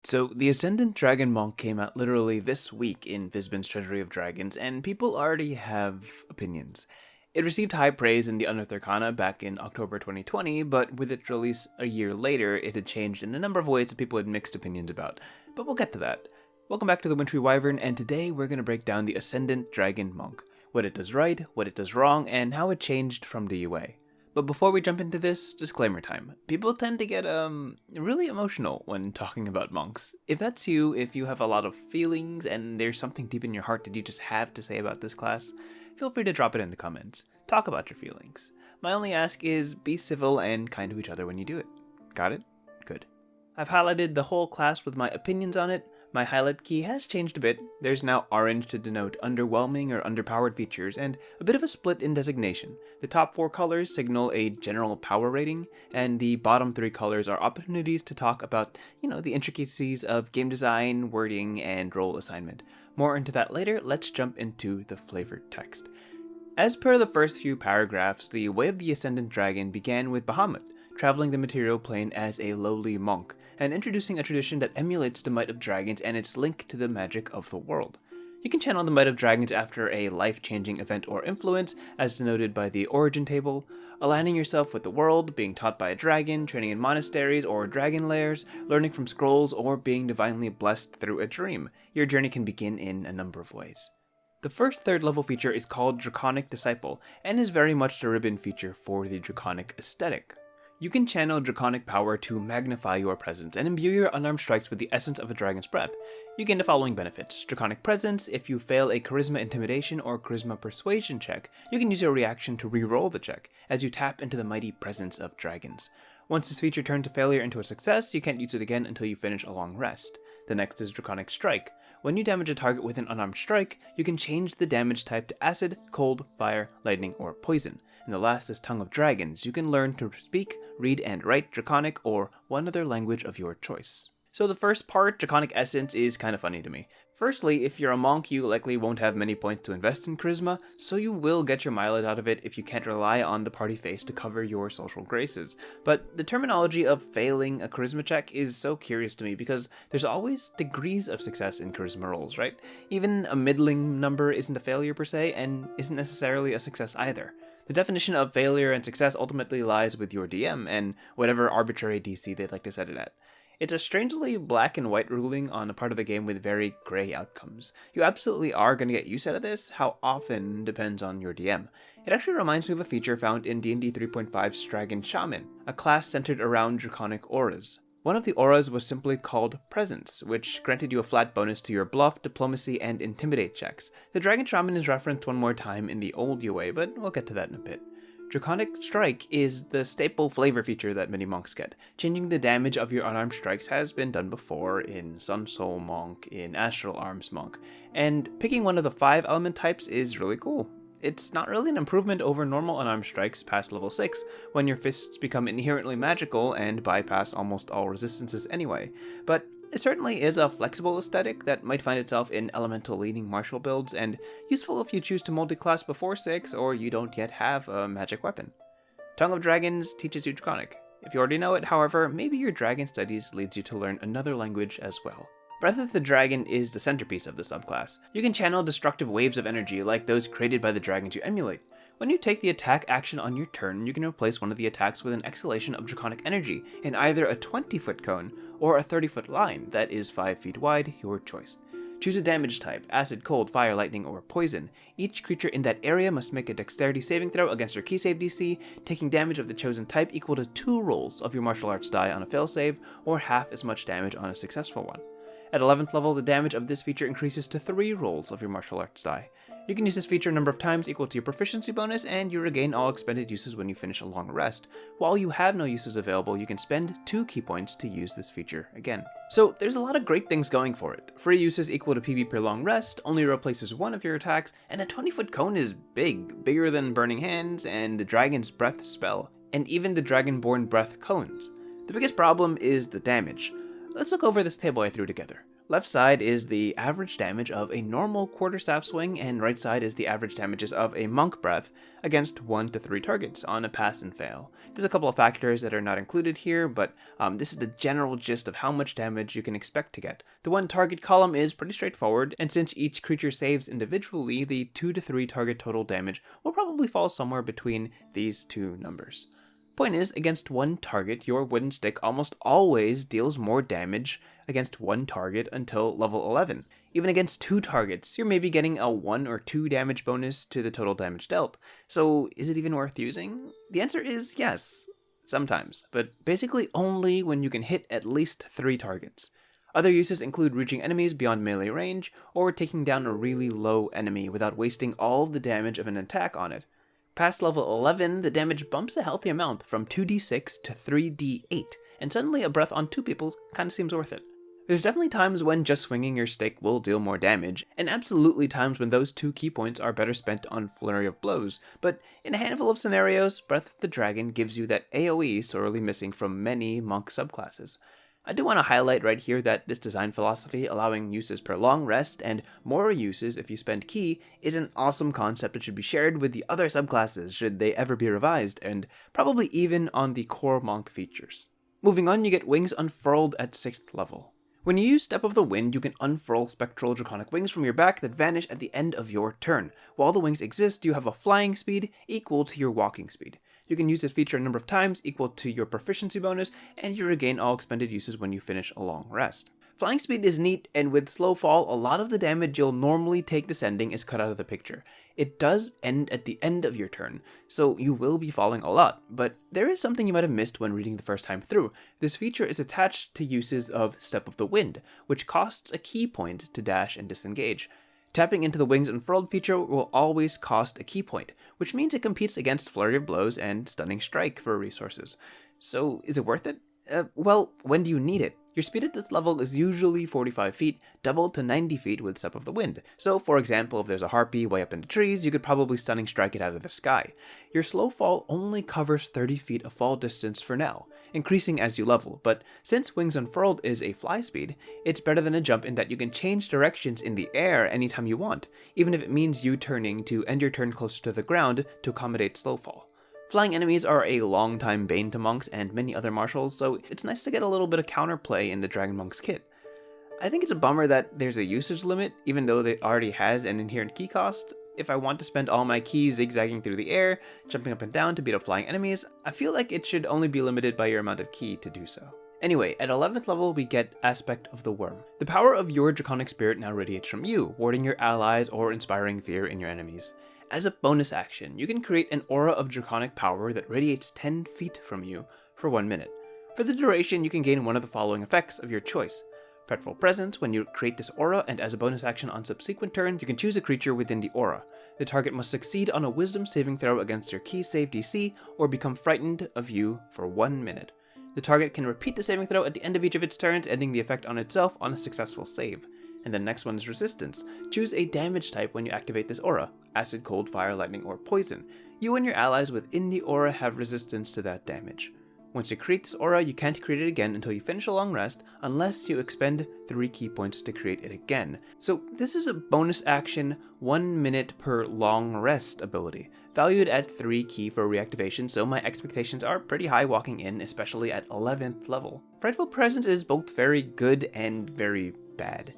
So, the Ascendant Dragon Monk came out literally this week in Fizban's Treasury of Dragons, and people already have opinions. It received high praise in the Unearthed Arcana back in October 2020, but with its release a year later, it had changed in a number of ways that people had mixed opinions about. But we'll get to that. Welcome back to the Wintry Wyvern, and today we're going to break down the Ascendant Dragon Monk, what it does right, what it does wrong, and how it changed from the UA. But before we jump into this, disclaimer time. People tend to get really emotional when talking about monks. If that's you, if you have a lot of feelings and there's something deep in your heart that you just have to say about this class, feel free to drop it in the comments. Talk about your feelings. My only ask is be civil and kind to each other when you do it. Got it? Good. I've highlighted the whole class with my opinions on it. My highlight key has changed a bit. There's now orange to denote underwhelming or underpowered features, and a bit of a split in designation. The top 4 colors signal a general power rating, and the bottom 3 colors are opportunities to talk about, the intricacies of game design, wording, and role assignment. More into that later. Let's jump into the flavored text. As per the first few paragraphs, the Way of the Ascendant Dragon began with Bahamut, traveling the material plane as a lowly monk, and introducing a tradition that emulates the might of dragons and its link to the magic of the world. You can channel the might of dragons after a life-changing event or influence, as denoted by the origin table, aligning yourself with the world, being taught by a dragon, training in monasteries or dragon lairs, learning from scrolls, or being divinely blessed through a dream. Your journey can begin in a number of ways. The first third level feature is called Draconic Disciple, and is very much the ribbon feature for the Draconic aesthetic. You can channel Draconic power to magnify your presence and imbue your unarmed strikes with the essence of a dragon's breath. You gain the following benefits. Draconic Presence: if you fail a Charisma Intimidation or Charisma Persuasion check, you can use your reaction to re-roll the check, as you tap into the mighty presence of dragons. Once this feature turns a failure into a success, you can't use it again until you finish a long rest. The next is Draconic Strike. When you damage a target with an unarmed strike, you can change the damage type to Acid, Cold, Fire, Lightning, or Poison. And the last is Tongue of Dragons. You can learn to speak, read, and write Draconic or one other language of your choice. So the first part, Draconic Essence, is kind of funny to me. Firstly, if you're a monk, you likely won't have many points to invest in Charisma, so you will get your mileage out of it if you can't rely on the party face to cover your social graces. But the terminology of failing a Charisma check is so curious to me because there's always degrees of success in Charisma rolls, right? Even a middling number isn't a failure per se, and isn't necessarily a success either. The definition of failure and success ultimately lies with your DM and whatever arbitrary DC they'd like to set it at. It's a strangely black and white ruling on a part of the game with very gray outcomes. You absolutely are going to get use out of this. How often depends on your DM. It actually reminds me of a feature found in D&D 3.5's Dragon Shaman, a class centered around draconic auras. One of the auras was simply called Presence, which granted you a flat bonus to your Bluff, Diplomacy, and Intimidate checks. The Dragon Shaman is referenced one more time in the old UA, but we'll get to that in a bit. Draconic Strike is the staple flavor feature that many monks get. Changing the damage of your unarmed strikes has been done before in Sun Soul Monk, in Astral Arms Monk, and picking one of the 5 element types is really cool. It's not really an improvement over normal unarmed strikes past level 6, when your fists become inherently magical and bypass almost all resistances anyway, but it certainly is a flexible aesthetic that might find itself in elemental-leaning martial builds, and useful if you choose to multi-class before 6 or you don't yet have a magic weapon. Tongue of Dragons teaches you Draconic. If you already know it, however, maybe your dragon studies leads you to learn another language as well. Breath of the Dragon is the centerpiece of the subclass. You can channel destructive waves of energy like those created by the dragons you emulate. When you take the attack action on your turn, you can replace one of the attacks with an exhalation of draconic energy in either a 20-foot cone or a 30-foot line that is 5 feet wide, your choice. Choose a damage type: Acid, Cold, Fire, Lightning, or Poison. Each creature in that area must make a dexterity saving throw against their key save DC, taking damage of the chosen type equal to 2 rolls of your martial arts die on a fail save, or half as much damage on a successful one. At 11th level, the damage of this feature increases to 3 rolls of your martial arts die. You can use this feature a number of times equal to your proficiency bonus, and you regain all expended uses when you finish a long rest. While you have no uses available, you can spend 2 key points to use this feature again. So there's a lot of great things going for it. Free uses equal to PB per long rest, only replaces one of your attacks, and a 20-foot cone is bigger than Burning Hands and the Dragon's Breath spell, and even the Dragonborn Breath cones. The biggest problem is the damage. Let's look over this table I threw together. Left side is the average damage of a normal quarterstaff swing, and right side is the average damages of a monk breath against 1 to 3 targets on a pass and fail. There's a couple of factors that are not included here, but this is the general gist of how much damage you can expect to get. The 1 target column is pretty straightforward, and since each creature saves individually, the 2 to 3 target total damage will probably fall somewhere between these two numbers. Point is, against 1 target, your wooden stick almost always deals more damage against 1 target until level 11. Even against 2 targets, you're maybe getting a 1 or 2 damage bonus to the total damage dealt. So is it even worth using? The answer is yes, sometimes, but basically only when you can hit at least 3 targets. Other uses include reaching enemies beyond melee range, or taking down a really low enemy without wasting all the damage of an attack on it. Past level 11, the damage bumps a healthy amount from 2d6 to 3d8, and suddenly a breath on 2 people kinda seems worth it. There's definitely times when just swinging your stick will deal more damage, and absolutely times when those 2 key points are better spent on Flurry of Blows, but in a handful of scenarios, Breath of the Dragon gives you that AoE sorely missing from many monk subclasses. I do want to highlight right here that this design philosophy, allowing uses per long rest and more uses if you spend ki, is an awesome concept that should be shared with the other subclasses should they ever be revised, and probably even on the core monk features. Moving on, you get Wings Unfurled at 6th level. When you use Step of the Wind, you can unfurl spectral draconic wings from your back that vanish at the end of your turn. While the wings exist, you have a flying speed equal to your walking speed. You can use this feature a number of times equal to your proficiency bonus, and you regain all expended uses when you finish a long rest. Flying speed is neat, and with slow fall, a lot of the damage you'll normally take descending is cut out of the picture. It does end at the end of your turn, so you will be falling a lot, but there is something you might have missed when reading the first time through. This feature is attached to uses of Step of the Wind, which costs a key point to dash and disengage. Tapping into the Wings Unfurled feature will always cost a key point, which means it competes against Flurry of Blows and Stunning Strike for resources. So is it worth it? Well, when do you need it? Your speed at this level is usually 45 feet, doubled to 90 feet with Step of the Wind. So, for example, if there's a harpy way up in the trees, you could probably Stunning Strike it out of the sky. Your slow fall only covers 30 feet of fall distance for now, increasing as you level, but since Wings Unfurled is a fly speed, it's better than a jump in that you can change directions in the air anytime you want, even if it means you turning to end your turn closer to the ground to accommodate slow fall. Flying enemies are a long-time bane to monks and many other martials, so it's nice to get a little bit of counterplay in the Dragon Monk's kit. I think it's a bummer that there's a usage limit, even though it already has an inherent key cost. If I want to spend all my keys zigzagging through the air, jumping up and down to beat up flying enemies, I feel like it should only be limited by your amount of ki to do so. Anyway, at 11th level we get Aspect of the Wyrm. The power of your Draconic Spirit now radiates from you, warding your allies or inspiring fear in your enemies. As a bonus action, you can create an aura of draconic power that radiates 10 feet from you for 1 minute. For the duration, you can gain one of the following effects of your choice. Fretful Presence when you create this aura, and as a bonus action on subsequent turns, you can choose a creature within the aura. The target must succeed on a Wisdom saving throw against your key save DC, or become frightened of you for 1 minute. The target can repeat the saving throw at the end of each of its turns, ending the effect on itself on a successful save. And the next one is Resistance. Choose a damage type when you activate this aura: Acid, Cold, Fire, Lightning, or Poison. You and your allies within the aura have resistance to that damage. Once you create this aura, you can't create it again until you finish a long rest, unless you expend 3 key points to create it again. So this is a bonus action 1 minute per long rest ability, valued at 3 ki for reactivation, so my expectations are pretty high walking in, especially at 11th level. Frightful Presence is both very good and very bad.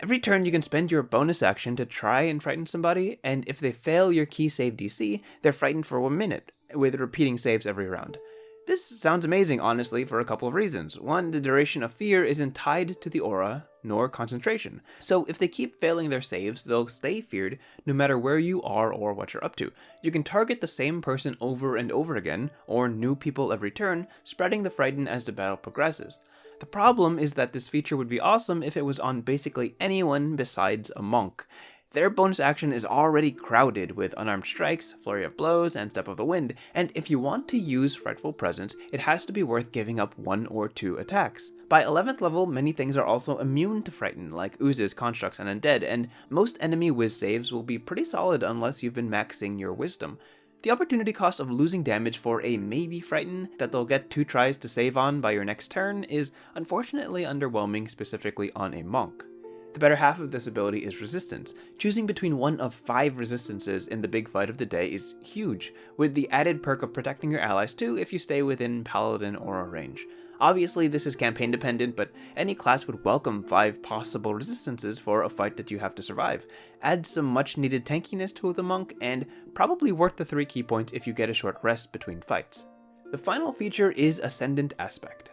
Every turn you can spend your bonus action to try and frighten somebody, and if they fail your key save DC, they're frightened for 1 minute, with repeating saves every round. This sounds amazing, honestly, for a couple of reasons. One, the duration of fear isn't tied to the aura, nor concentration. So if they keep failing their saves, they'll stay feared no matter where you are or what you're up to. You can target the same person over and over again, or new people every turn, spreading the frighten as the battle progresses. The problem is that this feature would be awesome if it was on basically anyone besides a monk. Their bonus action is already crowded with Unarmed Strikes, Flurry of Blows, and Step of the Wind, and if you want to use Frightful Presence, it has to be worth giving up 1 or 2 attacks. By 11th level, many things are also immune to Frighten, like Oozes, Constructs, and Undead, and most enemy Wiz saves will be pretty solid unless you've been maxing your Wisdom. The opportunity cost of losing damage for a maybe Frighten that they'll get 2 tries to save on by your next turn is unfortunately underwhelming, specifically on a monk. The better half of this ability is Resistance. Choosing between one of 5 resistances in the big fight of the day is huge, with the added perk of protecting your allies too if you stay within Paladin Aura range. Obviously, this is campaign dependent, but any class would welcome 5 possible resistances for a fight that you have to survive. Add some much needed tankiness to the monk, and probably worth the 3 key points if you get a short rest between fights. The final feature is Ascendant Aspect.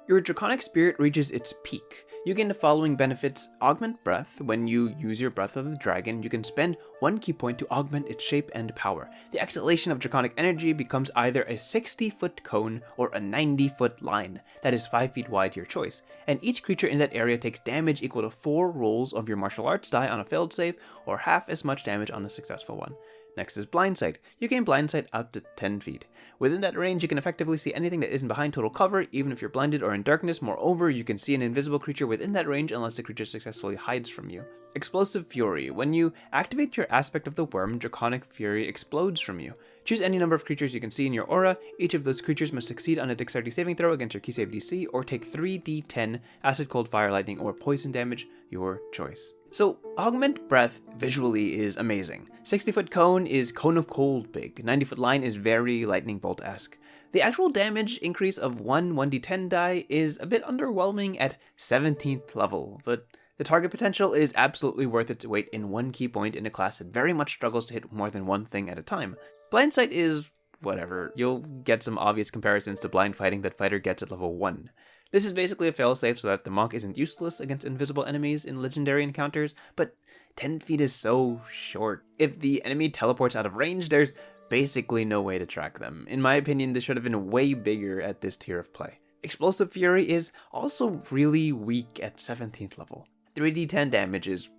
Your Draconic Spirit reaches its peak. You gain the following benefits: Augment Breath. When you use your Breath of the Dragon, you can spend 1 key point to augment its shape and power. The exhalation of Draconic energy becomes either a 60-foot cone or a 90-foot line that is 5 feet wide, your choice, and each creature in that area takes damage equal to 4 rolls of your martial arts die on a failed save, or half as much damage on a successful one. Next is Blind Sight. You gain Blind Sight out to 10 feet. Within that range, you can effectively see anything that isn't behind total cover, even if you're blinded or in darkness. Moreover, you can see an invisible creature within that range unless the creature successfully hides from you. Explosive Fury. When you activate your aspect of the Wyrm, Draconic Fury explodes from you. Choose any number of creatures you can see in your aura. Each of those creatures must succeed on a dexterity saving throw against your key save DC, or take 3d10 acid, cold, fire, lightning, or poison damage, your choice. So, Augment Breath visually is amazing. 60-foot cone is Cone of Cold big. 90-foot line is very Lightning Bolt-esque. The actual damage increase of 1d10 die is a bit underwhelming at 17th level, but the target potential is absolutely worth its weight in 1 key point in a class that very much struggles to hit more than one thing at a time. Blind Sight is whatever. You'll get some obvious comparisons to blind fighting that fighter gets at level 1. This is basically a failsafe so that the monk isn't useless against invisible enemies in legendary encounters, but 10 feet is so short. If the enemy teleports out of range, there's basically no way to track them. In my opinion, this should have been way bigger at this tier of play. Explosive Fury is also really weak at 17th level. 3d10 damage is,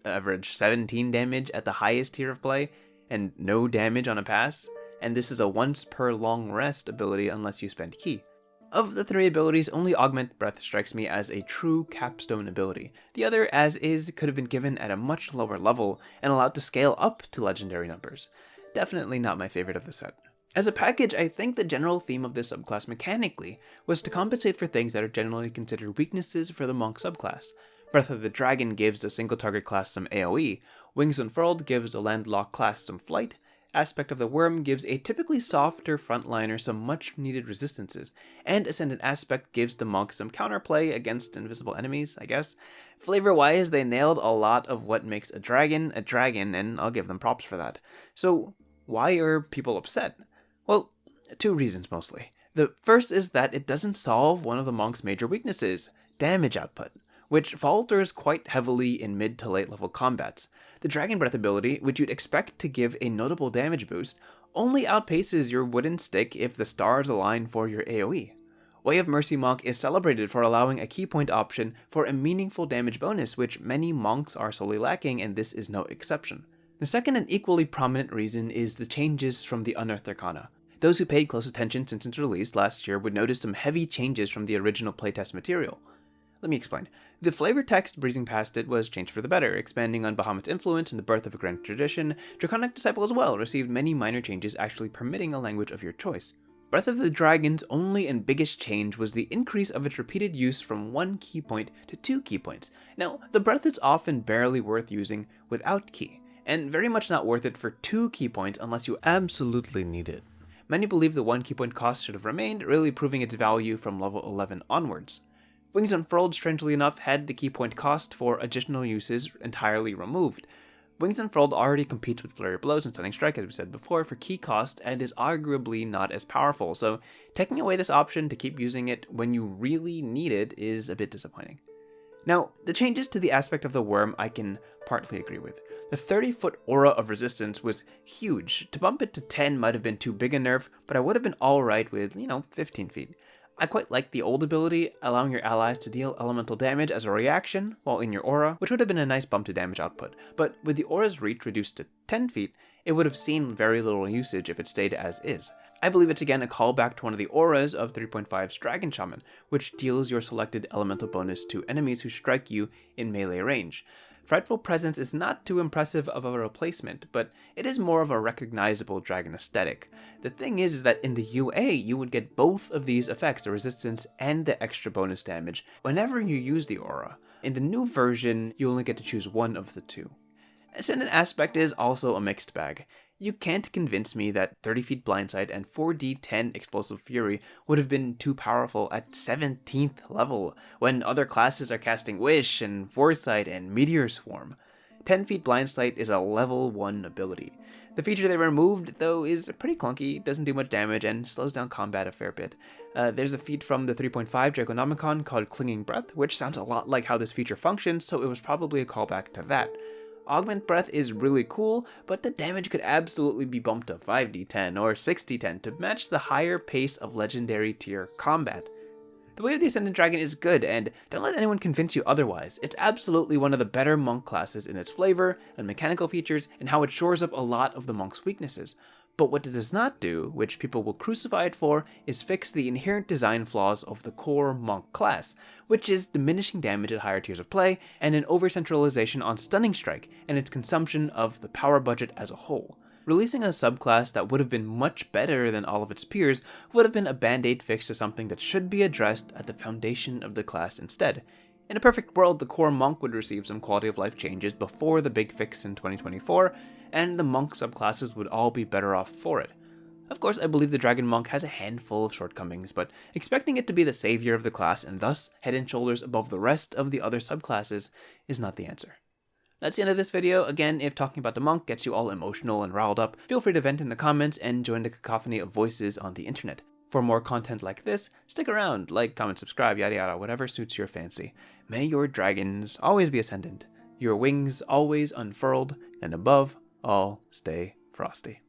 average 17 damage at the highest tier of play, and no damage on a pass, and this is a once per long rest ability unless you spend key. Of the 3 abilities, only Augment Breath strikes me as a true capstone ability. The other, as is, could have been given at a much lower level and allowed to scale up to legendary numbers. Definitely not my favorite of the set. As a package, I think the general theme of this subclass mechanically was to compensate for things that are generally considered weaknesses for the Monk subclass. Breath of the Dragon gives the single target class some AoE, Wings Unfurled gives the landlocked class some flight, Aspect of the Wyrm gives a typically softer frontliner some much needed resistances, and Ascendant Aspect gives the monk some counterplay against invisible enemies, I guess. Flavor-wise, they nailed a lot of what makes a dragon, and I'll give them props for that. So, why are people upset? Well, 2 reasons mostly. The first is that it doesn't solve one of the monk's major weaknesses, damage output, which falters quite heavily in mid to late level combats. The Dragon Breath ability, which you'd expect to give a notable damage boost, only outpaces your wooden stick if the stars align for your AoE. Way of Mercy Monk is celebrated for allowing a key point option for a meaningful damage bonus, which many monks are solely lacking, and this is no exception. The second and equally prominent reason is the changes from the Unearthed Arcana. Those who paid close attention since its release last year would notice some heavy changes from the original playtest material. Let me explain. The flavor text breezing past it was changed for the better, expanding on Bahamut's influence and the birth of a grand tradition. Draconic Disciple as well received many minor changes, actually permitting a language of your choice. Breath of the Dragon's only and biggest change was the increase of its repeated use from 1 key point to 2 key points. Now, the breath is often barely worth using without key, and very much not worth it for 2 key points unless you absolutely need it. Many believe the 1 key point cost should have remained, really proving its value from level 11 onwards. Wings Unfurled, strangely enough, had the key point cost for additional uses entirely removed. Wings Unfurled already competes with Flurry of Blows and Stunning Strike, as we said before, for key cost, and is arguably not as powerful, so taking away this option to keep using it when you really need it is a bit disappointing. Now, the changes to the aspect of the Wyrm I can partly agree with. The 30-foot aura of resistance was huge. To bump it to 10 might have been too big a nerf, but I would have been alright with, 15 feet. I quite like the old ability, allowing your allies to deal elemental damage as a reaction while in your aura, which would have been a nice bump to damage output, but with the aura's reach reduced to 10 feet, it would have seen very little usage if it stayed as is. I believe it's again a callback to one of the auras of 3.5's Dragon Shaman, which deals your selected elemental bonus to enemies who strike you in melee range. Frightful Presence is not too impressive of a replacement, but it is more of a recognizable dragon aesthetic. The thing is that in the UA, you would get both of these effects, the resistance and the extra bonus damage, whenever you use the aura. In the new version, you only get to choose one of the two. Ascendant Aspect is also a mixed bag. You can't convince me that 30 feet Blindsight and 4d10 Explosive Fury would have been too powerful at 17th level, when other classes are casting Wish and Foresight and Meteor Swarm. 10 feet Blindsight is a level 1 ability. The feature they removed, though, is pretty clunky, doesn't do much damage, and slows down combat a fair bit. There's a feat from the 3.5 Draconomicon called Clinging Breath, which sounds a lot like how this feature functions, so it was probably a callback to that. Augment Breath is really cool, but the damage could absolutely be bumped to 5d10 or 6d10 to match the higher pace of legendary tier combat. The Way of the Ascendant Dragon is good, and don't let anyone convince you otherwise. It's absolutely one of the better monk classes in its flavor and mechanical features and how it shores up a lot of the monk's weaknesses. But what it does not do, which people will crucify it for, is fix the inherent design flaws of the core monk class, which is diminishing damage at higher tiers of play, and an over-centralization on Stunning Strike and its consumption of the power budget as a whole. Releasing a subclass that would have been much better than all of its peers would have been a band-aid fix to something that should be addressed at the foundation of the class instead. In a perfect world, the core monk would receive some quality of life changes before the big fix in 2024, and the monk subclasses would all be better off for it. Of course, I believe the Dragon Monk has a handful of shortcomings, but expecting it to be the savior of the class and thus head and shoulders above the rest of the other subclasses is not the answer. That's the end of this video. Again, if talking about the monk gets you all emotional and riled up, feel free to vent in the comments and join the cacophony of voices on the internet. For more content like this, stick around, like, comment, subscribe, yada yada, whatever suits your fancy. May your dragons always be ascendant, your wings always unfurled, and above all, stay frosty.